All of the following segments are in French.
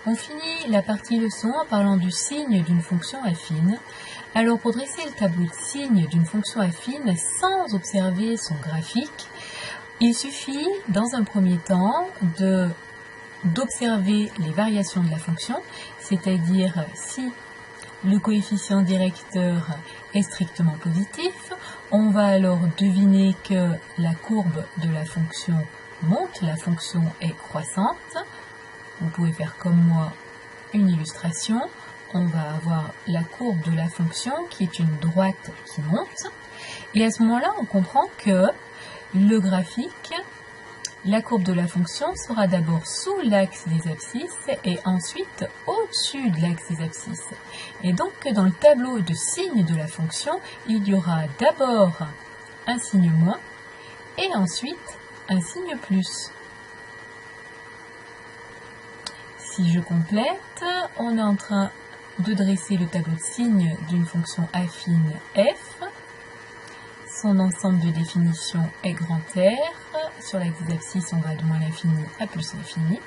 On finit la partie leçon en parlant du signe d'une fonction affine. Alors pour dresser le tableau de signe d'une fonction affine sans observer son graphique, il suffit dans un premier temps d'observer les variations de la fonction, c'est-à-dire si le coefficient directeur est strictement positif, on va alors deviner que la courbe de la fonction monte, la fonction est croissante. Vous pouvez faire comme moi une illustration. On va avoir la courbe de la fonction qui est une droite qui monte. Et à ce moment-là, on comprend que le graphique, la courbe de la fonction sera d'abord sous l'axe des abscisses et ensuite au-dessus de l'axe des abscisses. Et donc dans le tableau de signes de la fonction, il y aura d'abord un signe moins et ensuite un signe plus. Si je complète, on est en train de dresser le tableau de signes d'une fonction affine f. Son ensemble de définition est grand R. Sur l'axe des abscisses, on va de moins l'infini à plus l'infini.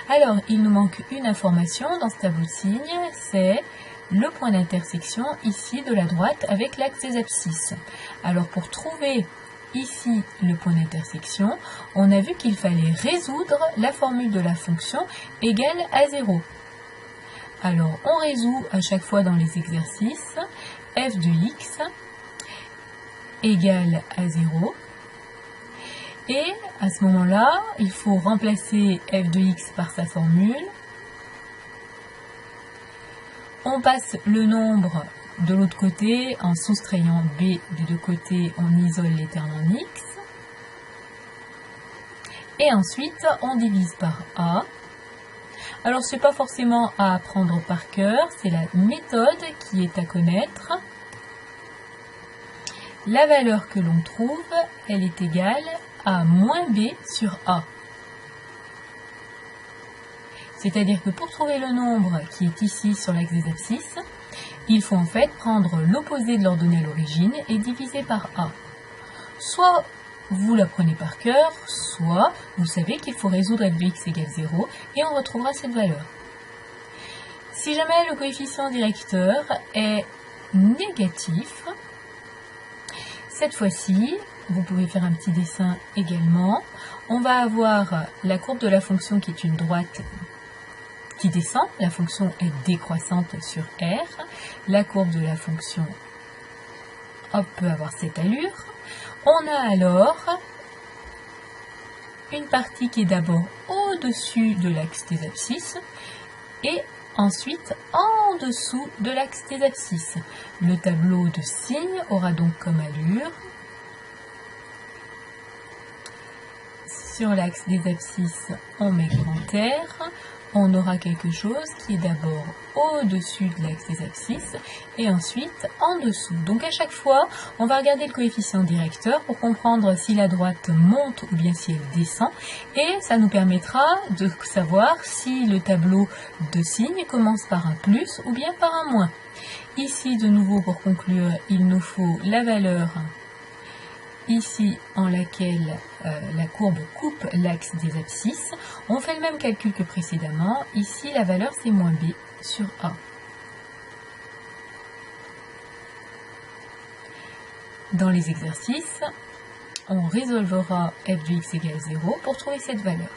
Alors, il nous manque une information dans ce tableau de signes, c'est le point d'intersection ici de la droite avec l'axe des abscisses. Alors, pour trouver ici le point d'intersection, on a vu qu'il fallait résoudre la formule de la fonction égale à 0. Alors, on résout à chaque fois dans les exercices f de x égale à 0. Et à ce moment-là, il faut remplacer f de x par sa formule. On passe le nombre de l'autre côté en soustrayant b des deux côtés, on isole les termes en x. Et ensuite, on divise par a. Alors, ce n'est pas forcément à apprendre par cœur, c'est la méthode qui est à connaître. La valeur que l'on trouve, elle est égale à moins b sur a. C'est-à-dire que pour trouver le nombre qui est ici sur l'axe des abscisses, il faut en fait prendre l'opposé de l'ordonnée à l'origine et diviser par a. Soit vous l'apprenez par cœur, soit vous savez qu'il faut résoudre f de x égale 0 et on retrouvera cette valeur. Si jamais le coefficient directeur est négatif, cette fois-ci, vous pouvez faire un petit dessin également. On va avoir la courbe de la fonction qui est une droite qui descend. La fonction est décroissante sur R. La courbe de la fonction peut avoir cette allure. On a alors une partie qui est d'abord au-dessus de l'axe des abscisses et ensuite en dessous de l'axe des abscisses. Le tableau de signes aura donc comme allure, sur l'axe des abscisses, on met grand R, on aura quelque chose qui est d'abord au-dessus de l'axe des abscisses et ensuite en dessous. Donc à chaque fois, on va regarder le coefficient directeur pour comprendre si la droite monte ou bien si elle descend et ça nous permettra de savoir si le tableau de signes commence par un plus ou bien par un moins. Ici, de nouveau, pour conclure, il nous faut la valeur ici en laquelle la courbe coupe l'axe des abscisses. On fait le même calcul que précédemment. Ici, la valeur, c'est moins b sur a. Dans les exercices, on résolvera f de x égale 0 pour trouver cette valeur.